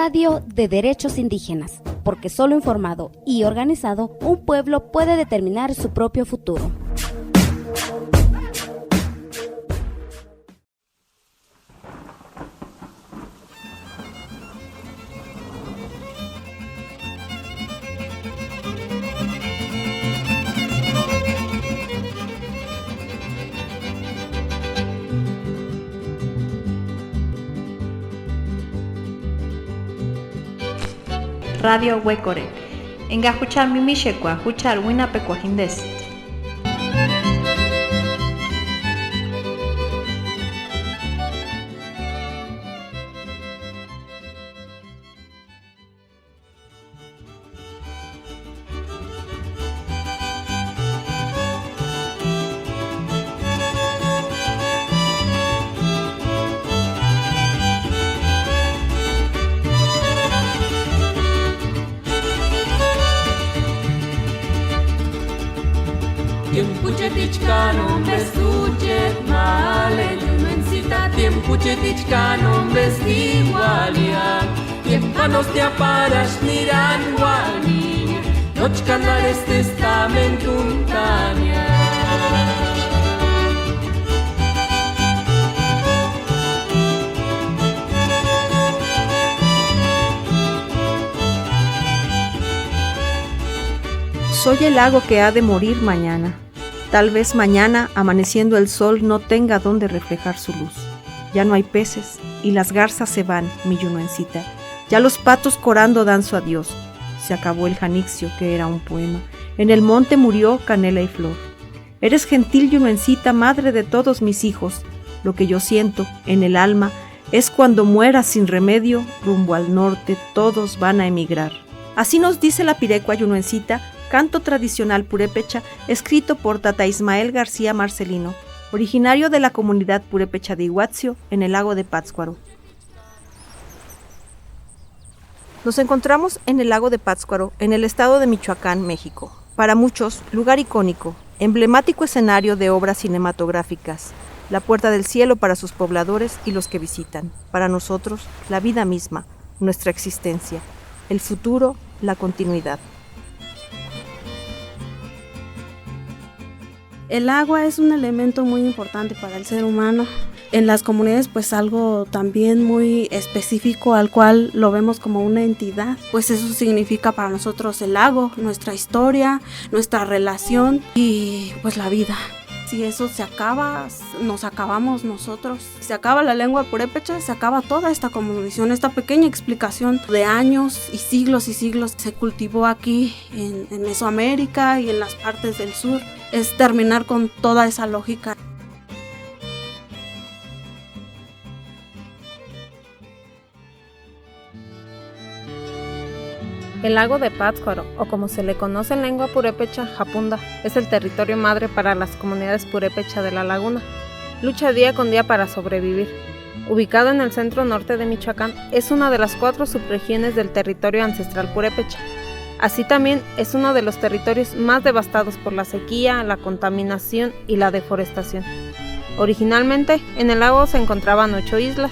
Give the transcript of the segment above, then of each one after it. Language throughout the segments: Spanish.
radio de derechos indígenas, porque solo informado y organizado, un pueblo puede determinar su propio futuro. Radio Huecore. Enga huchar mimishekwa, huchar winapekwa hindes. Tiempo chetichkano besuchet male lumensita tiempo chetichkano besigualia tiempo nos te aparas miran wani nochkanares testamentum tania. Soy el lago que ha de morir mañana. Tal vez mañana, amaneciendo el sol, no tenga donde reflejar su luz. Ya no hay peces y las garzas se van, mi yunuencita. Ya los patos corando dan su adiós. Se acabó el janixio, que era un poema. En el monte murió canela y flor. Eres gentil yunuencita, madre de todos mis hijos. Lo que yo siento en el alma es cuando muera sin remedio, rumbo al norte todos van a emigrar. Así nos dice la pirecua yunuencita, canto tradicional purépecha, escrito por Tata Ismael García Marcelino, originario de la comunidad purépecha de Iguazio, en el lago de Pátzcuaro. Nos encontramos en el lago de Pátzcuaro, en el estado de Michoacán, México. Para muchos, lugar icónico, emblemático escenario de obras cinematográficas, la puerta del cielo para sus pobladores y los que visitan. Para nosotros, la vida misma, nuestra existencia, el futuro, la continuidad. El agua es un elemento muy importante para el ser humano. En las comunidades, pues algo también muy específico al cual lo vemos como una entidad. Pues eso significa para nosotros el lago, nuestra historia, nuestra relación y pues la vida. Si eso se acaba, nos acabamos nosotros. Si se acaba la lengua purépecha, se acaba toda esta cosmovisión, esta pequeña explicación de años y siglos se cultivó aquí en Mesoamérica y en las partes del sur. Es terminar con toda esa lógica. El lago de Pátzcuaro, o como se le conoce en lengua purépecha, Japunda, es el territorio madre para las comunidades purépecha de la laguna. Lucha día con día para sobrevivir. Ubicado en el centro norte de Michoacán, es una de las 4 subregiones del territorio ancestral purépecha. Así también es uno de los territorios más devastados por la sequía, la contaminación y la deforestación. Originalmente, en el lago se encontraban 8 islas: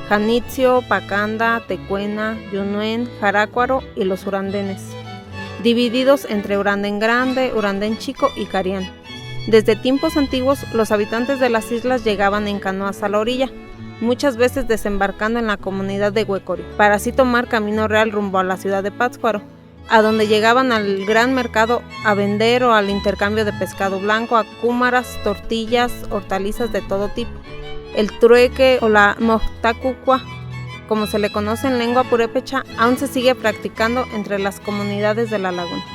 Janitzio, Pacanda, Tecuena, Yunuen, Jarácuaro y los Urandenes, divididos entre Urandén Grande, Urandén Chico y Carián. Desde tiempos antiguos, los habitantes de las islas llegaban en canoas a la orilla, muchas veces desembarcando en la comunidad de Huecore, para así tomar camino real rumbo a la ciudad de Pátzcuaro, a donde llegaban al gran mercado a vender o al intercambio de pescado blanco, a cúmaras, tortillas, hortalizas de todo tipo. El trueque o la moctacucua, como se le conoce en lengua purépecha, aún se sigue practicando entre las comunidades de la laguna.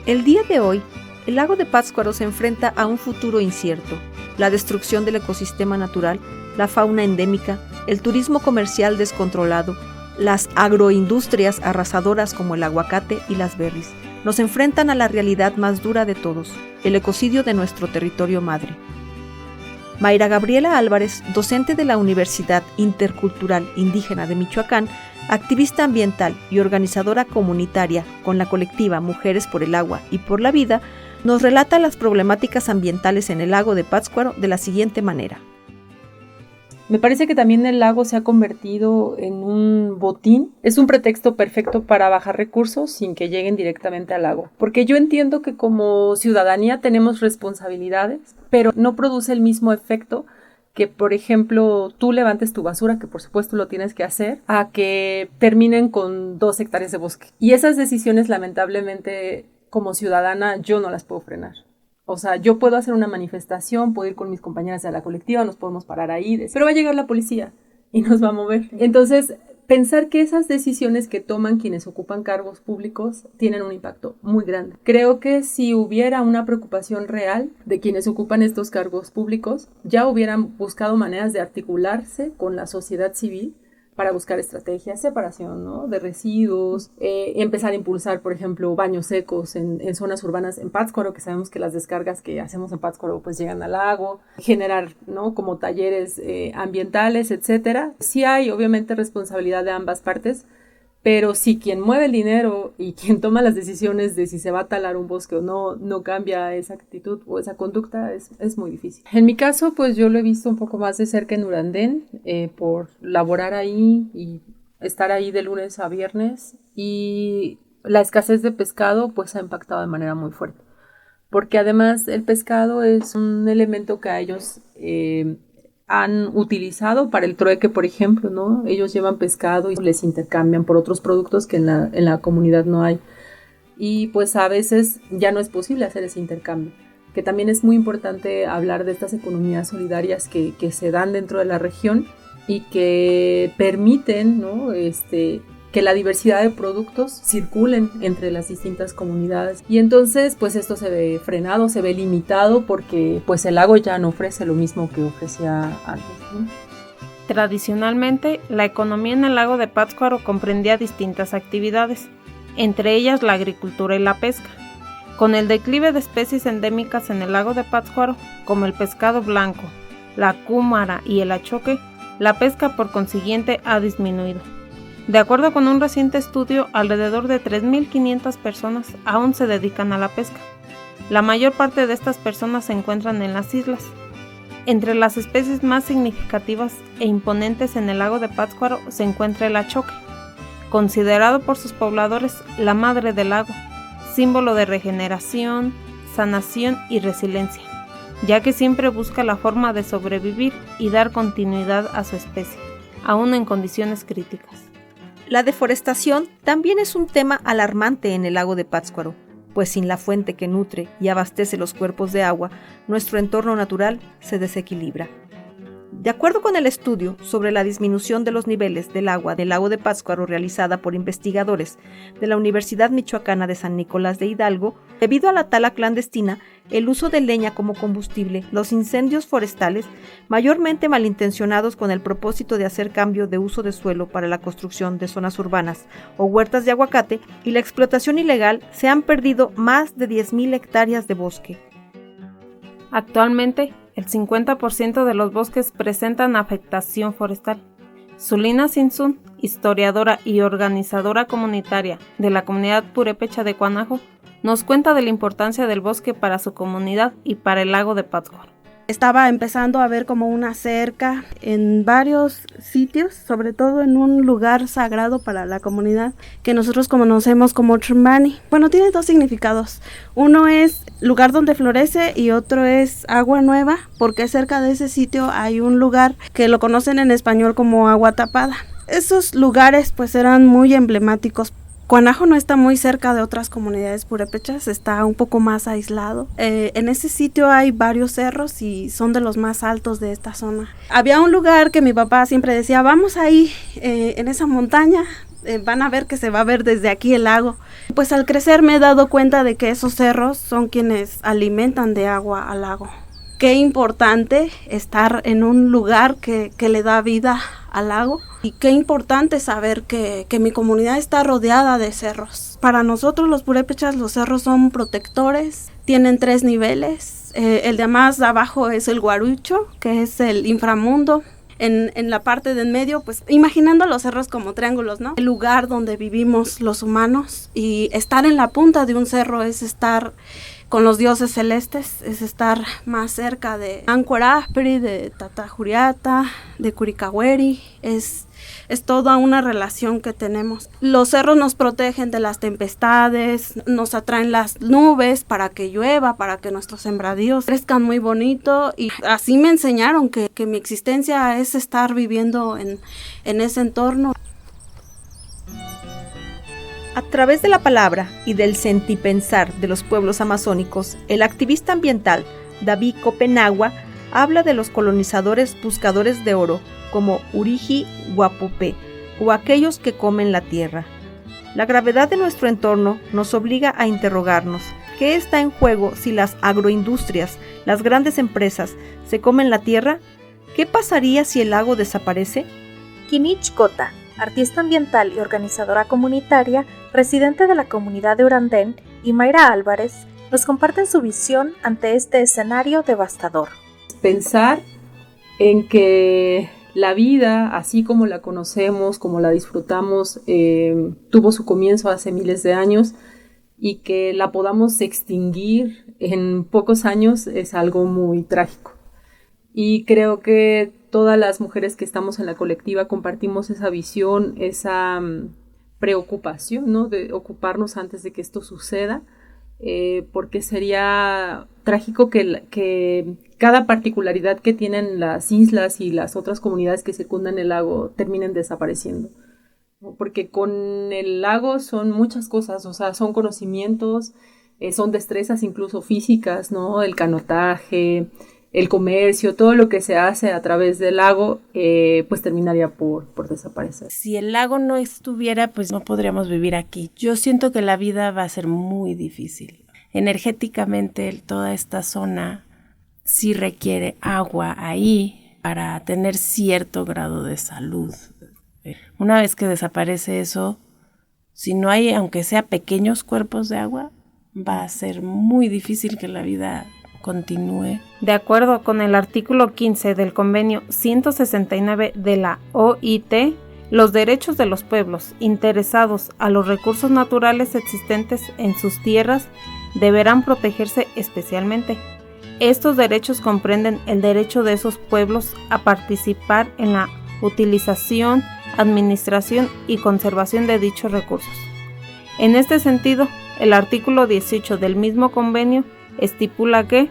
El día de hoy, el lago de Pátzcuaro se enfrenta a un futuro incierto: la destrucción del ecosistema natural, la fauna endémica, el turismo comercial descontrolado, las agroindustrias arrasadoras como el aguacate y las berries. Nos enfrentan a la realidad más dura de todos, el ecocidio de nuestro territorio madre. Mayra Gabriela Álvarez, docente de la Universidad Intercultural Indígena de Michoacán, activista ambiental y organizadora comunitaria con la colectiva Mujeres por el Agua y por la Vida, nos relata las problemáticas ambientales en el lago de Pátzcuaro de la siguiente manera. Me parece que también el lago se ha convertido en un botín. Es un pretexto perfecto para bajar recursos sin que lleguen directamente al lago. Porque yo entiendo que como ciudadanía tenemos responsabilidades, pero no produce el mismo efecto que, por ejemplo, tú levantes tu basura, que por supuesto lo tienes que hacer, a que terminen con 2 hectáreas de bosque. Y esas decisiones, lamentablemente, como ciudadana, yo no las puedo frenar. O sea, yo puedo hacer una manifestación, puedo ir con mis compañeras de la colectiva, nos podemos parar ahí, pero va a llegar la policía y nos va a mover. Entonces, pensar que esas decisiones que toman quienes ocupan cargos públicos tienen un impacto muy grande. Creo que si hubiera una preocupación real de quienes ocupan estos cargos públicos, ya hubieran buscado maneras de articularse con la sociedad civil para buscar estrategias, separación, ¿no?, de residuos, empezar a impulsar, por ejemplo, baños secos en zonas urbanas, en Pátzcuaro, que sabemos que las descargas que hacemos en Pátzcuaro pues llegan al lago, generar, ¿no?, como talleres ambientales, etcétera. Sí hay obviamente responsabilidad de ambas partes, pero si quien mueve el dinero y quien toma las decisiones de si se va a talar un bosque o no cambia esa actitud o esa conducta, es muy difícil. En mi caso, pues yo lo he visto un poco más de cerca en Urandén, por laborar ahí y estar ahí de lunes a viernes, y la escasez de pescado pues ha impactado de manera muy fuerte, porque además el pescado es un elemento que a ellos han utilizado para el trueque, por ejemplo, ¿no? Ellos llevan pescado y les intercambian por otros productos que en la comunidad no hay. Y pues a veces ya no es posible hacer ese intercambio, que también es muy importante hablar de estas economías solidarias que se dan dentro de la región y que permiten, ¿no?, que la diversidad de productos circulen entre las distintas comunidades. Y entonces pues esto se ve frenado, se ve limitado, porque pues el lago ya no ofrece lo mismo que ofrecía antes, ¿no? Tradicionalmente, la economía en el lago de Pátzcuaro comprendía distintas actividades, entre ellas la agricultura y la pesca. Con el declive de especies endémicas en el lago de Pátzcuaro, como el pescado blanco, la cúmara y el achoque, la pesca por consiguiente ha disminuido. De acuerdo con un reciente estudio, alrededor de 3.500 personas aún se dedican a la pesca. La mayor parte de estas personas se encuentran en las islas. Entre las especies más significativas e imponentes en el lago de Pátzcuaro se encuentra el achoque, considerado por sus pobladores la madre del lago, símbolo de regeneración, sanación y resiliencia, ya que siempre busca la forma de sobrevivir y dar continuidad a su especie, aún en condiciones críticas. La deforestación también es un tema alarmante en el lago de Pátzcuaro, pues sin la fuente que nutre y abastece los cuerpos de agua, nuestro entorno natural se desequilibra. De acuerdo con el estudio sobre la disminución de los niveles del agua del lago de Pátzcuaro realizada por investigadores de la Universidad Michoacana de San Nicolás de Hidalgo, debido a la tala clandestina, el uso de leña como combustible, los incendios forestales, mayormente malintencionados con el propósito de hacer cambio de uso de suelo para la construcción de zonas urbanas o huertas de aguacate, y la explotación ilegal, se han perdido más de 10.000 hectáreas de bosque. Actualmente, el 50% de los bosques presentan afectación forestal. Zulina Sinsun, historiadora y organizadora comunitaria de la comunidad purépecha de Cuanajo, nos cuenta de la importancia del bosque para su comunidad y para el lago de Pátzcuaro. Estaba empezando a ver como una cerca en varios sitios, sobre todo en un lugar sagrado para la comunidad que nosotros conocemos como Trumbani. Bueno, tiene 2 significados. Uno es lugar donde florece y otro es agua nueva, porque cerca de ese sitio hay un lugar que lo conocen en español como agua tapada. Esos lugares pues eran muy emblemáticos. Cuanajo no está muy cerca de otras comunidades purépechas, está un poco más aislado. En ese sitio hay varios cerros y son de los más altos de esta zona. Había un lugar que mi papá siempre decía, vamos ahí en esa montaña, van a ver que se va a ver desde aquí el lago. Pues al crecer me he dado cuenta de que esos cerros son quienes alimentan de agua al lago. Qué importante estar en un lugar que le da vida al lago, y qué importante saber que mi comunidad está rodeada de cerros. Para nosotros los purépechas los cerros son protectores, tienen 3 niveles, el de más abajo es el guarucho, que es el inframundo. En la parte de en medio, pues imaginando los cerros como triángulos, ¿no? El lugar donde vivimos los humanos, y estar en la punta de un cerro es estar con los dioses celestes, es estar más cerca de Ancuarásperi, de Tatajuriata, de Curicahueri, es toda una relación que tenemos. Los cerros nos protegen de las tempestades, nos atraen las nubes para que llueva, para que nuestros sembradíos crezcan muy bonito, y así me enseñaron que mi existencia es estar viviendo en ese entorno. A través de la palabra y del sentipensar de los pueblos amazónicos, el activista ambiental David Copenagua habla de los colonizadores buscadores de oro como Uriji Guapupé o aquellos que comen la tierra. La gravedad de nuestro entorno nos obliga a interrogarnos qué está en juego si las agroindustrias, las grandes empresas, se comen la tierra. ¿Qué pasaría si el lago desaparece? Kinich Cota, artista ambiental y organizadora comunitaria, residente de la comunidad de Urandén, y Mayra Álvarez, nos comparten su visión ante este escenario devastador. Pensar en que la vida, así como la conocemos, como la disfrutamos, tuvo su comienzo hace miles de años, y que la podamos extinguir en pocos años es algo muy trágico. Y creo que todas las mujeres que estamos en la colectiva compartimos esa visión, esa preocupación, ¿no?, de ocuparnos antes de que esto suceda, porque sería trágico que cada particularidad que tienen las islas y las otras comunidades que circundan el lago terminen desapareciendo. Porque con el lago son muchas cosas, o sea, son conocimientos, son destrezas incluso físicas, ¿no? El canotaje, el comercio, todo lo que se hace a través del lago, pues terminaría por desaparecer. Si el lago no estuviera, pues no podríamos vivir aquí. Yo siento que la vida va a ser muy difícil. Energéticamente, toda esta zona sí requiere agua ahí para tener cierto grado de salud. Una vez que desaparece eso, si no hay, aunque sea pequeños cuerpos de agua, va a ser muy difícil que la vida continúe. De acuerdo con el artículo 15 del convenio 169 de la OIT, los derechos de los pueblos interesados a los recursos naturales existentes en sus tierras deberán protegerse especialmente. Estos derechos comprenden el derecho de esos pueblos a participar en la utilización, administración y conservación de dichos recursos. En este sentido, el artículo 18 del mismo convenio estipula que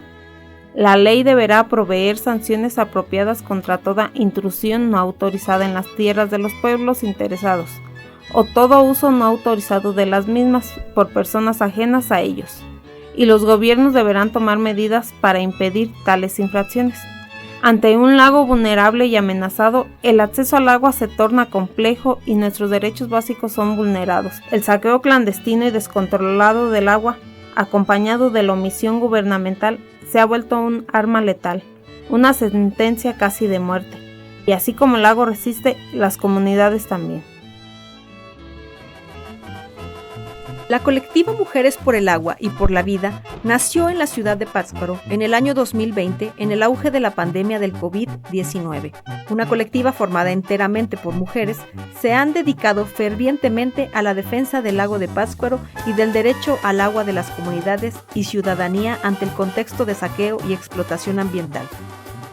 la ley deberá proveer sanciones apropiadas contra toda intrusión no autorizada en las tierras de los pueblos interesados o todo uso no autorizado de las mismas por personas ajenas a ellos, y los gobiernos deberán tomar medidas para impedir tales infracciones. Ante un lago vulnerable y amenazado, el acceso al agua se torna complejo y nuestros derechos básicos son vulnerados. El saqueo clandestino y descontrolado del agua, acompañado de la omisión gubernamental, se ha vuelto un arma letal, una sentencia casi de muerte. Y así como el lago resiste, las comunidades también. La colectiva Mujeres por el Agua y por la Vida nació en la ciudad de Pátzcuaro en el año 2020 en el auge de la pandemia del COVID-19. Una colectiva formada enteramente por mujeres se han dedicado fervientemente a la defensa del lago de Pátzcuaro y del derecho al agua de las comunidades y ciudadanía ante el contexto de saqueo y explotación ambiental.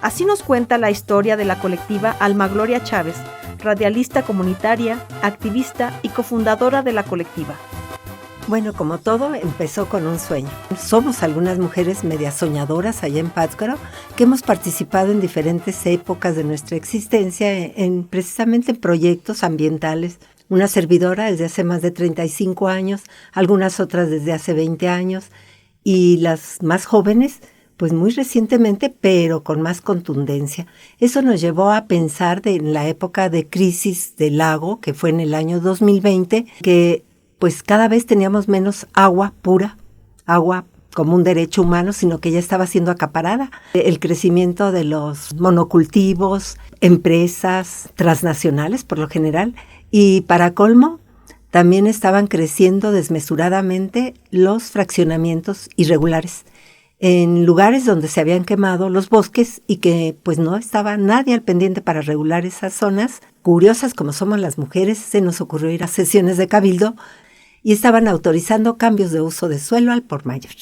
Así nos cuenta la historia de la colectiva Alma Gloria Chávez, radialista comunitaria, activista y cofundadora de la colectiva. Bueno, como todo, empezó con un sueño. Somos algunas mujeres medias soñadoras allá en Pátzcuaro que hemos participado en diferentes épocas de nuestra existencia precisamente en proyectos ambientales. Una servidora desde hace más de 35 años, algunas otras desde hace 20 años y las más jóvenes pues muy recientemente, pero con más contundencia. Eso nos llevó a pensar en la época de crisis del lago, que fue en el año 2020, que pues cada vez teníamos menos agua pura, agua como un derecho humano, sino que ya estaba siendo acaparada. El crecimiento de los monocultivos, empresas transnacionales por lo general, y para colmo, también estaban creciendo desmesuradamente los fraccionamientos irregulares en lugares donde se habían quemado los bosques y que pues no estaba nadie al pendiente para regular esas zonas. Curiosas como somos las mujeres, se nos ocurrió ir a sesiones de cabildo y estaban autorizando cambios de uso de suelo al por mayor.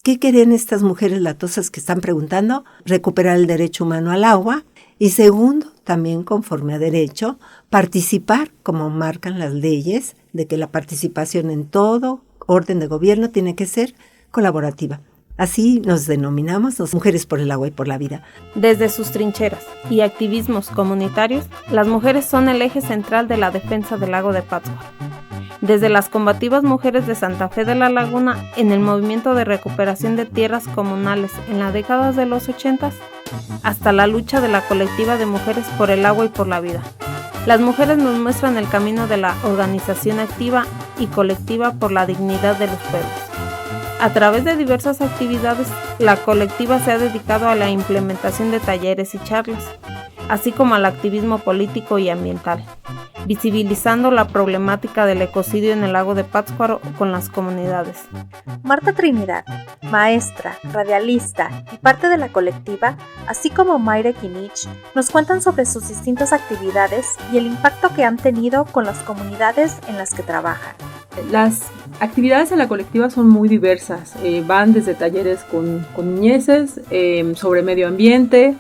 ¿Qué querían estas mujeres latosas que están preguntando? Recuperar el derecho humano al agua. Y segundo, también conforme a derecho, participar, como marcan las leyes, de que la participación en todo orden de gobierno tiene que ser colaborativa. Así nos denominamos las Mujeres por el Agua y por la Vida. Desde sus trincheras y activismos comunitarios, las mujeres son el eje central de la defensa del lago de Pátzcuaro. Desde las combativas mujeres de Santa Fe de la Laguna en el movimiento de recuperación de tierras comunales en las décadas de los 80, hasta la lucha de la colectiva de mujeres por el agua y por la vida. Las mujeres nos muestran el camino de la organización activa y colectiva por la dignidad de los pueblos. A través de diversas actividades, la colectiva se ha dedicado a la implementación de talleres y charlas, así como al activismo político y ambiental, visibilizando la problemática del ecocidio en el lago de Pátzcuaro con las comunidades. Marta Trinidad, maestra, radialista y parte de la colectiva, así como Mayra Kinich, nos cuentan sobre sus distintas actividades y el impacto que han tenido con las comunidades en las que trabajan. Las actividades en la colectiva son muy diversas, van desde talleres con niñeces, sobre medio ambiente,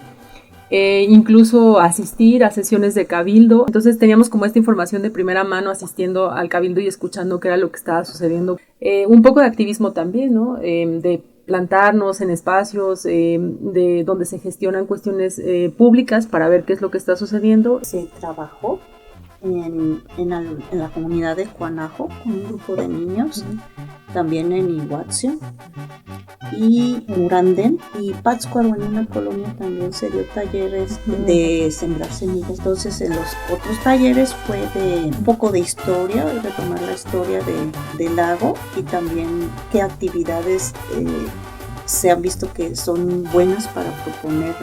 incluso asistir a sesiones de cabildo. Entonces teníamos como esta información de primera mano asistiendo al cabildo y escuchando qué era lo que estaba sucediendo. Un poco de activismo también, ¿no? De plantarnos en espacios de donde se gestionan cuestiones públicas para ver qué es lo que está sucediendo. Se trabajó en la comunidad de Cuanajo con un grupo de niños, también en Iguazio y Urandén y Pátzcuaro, en una colonia también se dio talleres de sembrar semillas. Entonces en los otros talleres fue de un poco de historia, retomar la historia del lago y también qué actividades se han visto que son buenas para proponer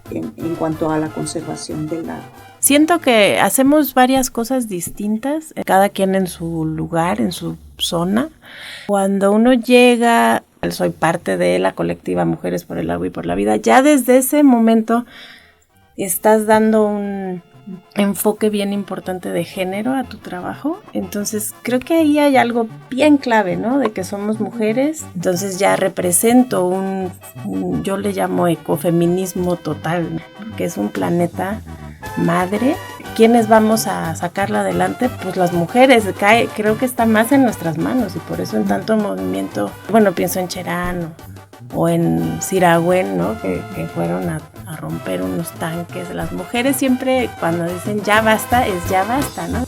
en cuanto a la conservación del lago. Siento que hacemos varias cosas distintas, cada quien en su lugar, en su zona. Cuando uno llega, soy parte de la colectiva Mujeres por el Agua y por la Vida, ya desde ese momento estás dando un enfoque bien importante de género a tu trabajo. Entonces creo que ahí hay algo bien clave, ¿no? De que somos mujeres. Entonces ya represento yo le llamo ecofeminismo total, que es un planeta madre. ¿Quiénes vamos a sacarla adelante? Pues las mujeres. Creo que está más en nuestras manos y por eso en tanto movimiento, bueno, pienso en Cherán o en Siragüen, ¿no? Que fueron a romper unos tanques. Las mujeres siempre cuando dicen ya basta, es ya basta, ¿no?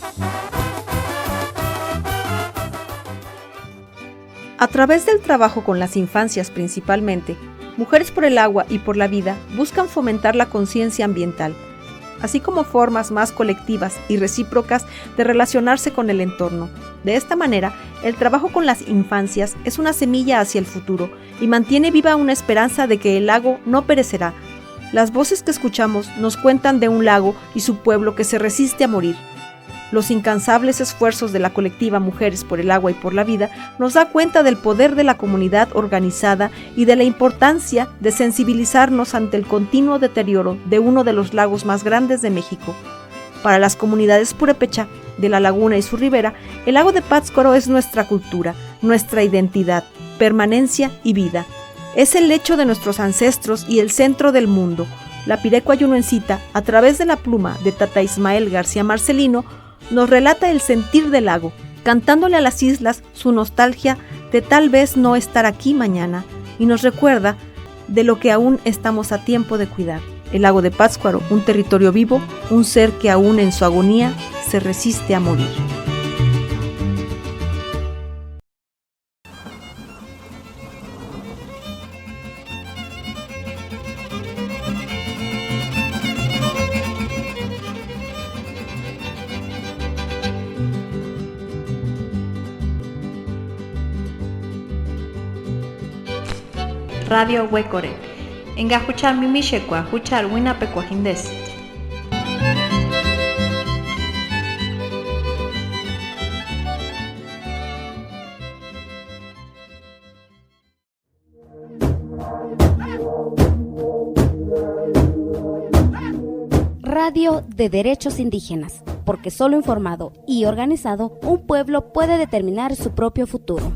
A través del trabajo con las infancias principalmente, Mujeres por el Agua y por la Vida buscan fomentar la conciencia ambiental, así como formas más colectivas y recíprocas de relacionarse con el entorno. De esta manera, el trabajo con las infancias es una semilla hacia el futuro y mantiene viva una esperanza de que el lago no perecerá. Las voces que escuchamos nos cuentan de un lago y su pueblo que se resiste a morir. Los incansables esfuerzos de la colectiva Mujeres por el Agua y por la Vida nos da cuenta del poder de la comunidad organizada y de la importancia de sensibilizarnos ante el continuo deterioro de uno de los lagos más grandes de México. Para las comunidades purépecha de la laguna y su ribera, el lago de Pátzcuaro es nuestra cultura, nuestra identidad, permanencia y vida. Es el lecho de nuestros ancestros y el centro del mundo. La Pirecua Yunuencita, a través de la pluma de Tata Ismael García Marcelino, nos relata el sentir del lago, cantándole a las islas su nostalgia de tal vez no estar aquí mañana, y nos recuerda de lo que aún estamos a tiempo de cuidar. El lago de Pátzcuaro, un territorio vivo, un ser que aún en su agonía se resiste a morir. Radio Huecore. Enga huchar mimishekwa, huchar wina pecuajindes. Radio de Derechos Indígenas, porque solo informado y organizado, un pueblo puede determinar su propio futuro.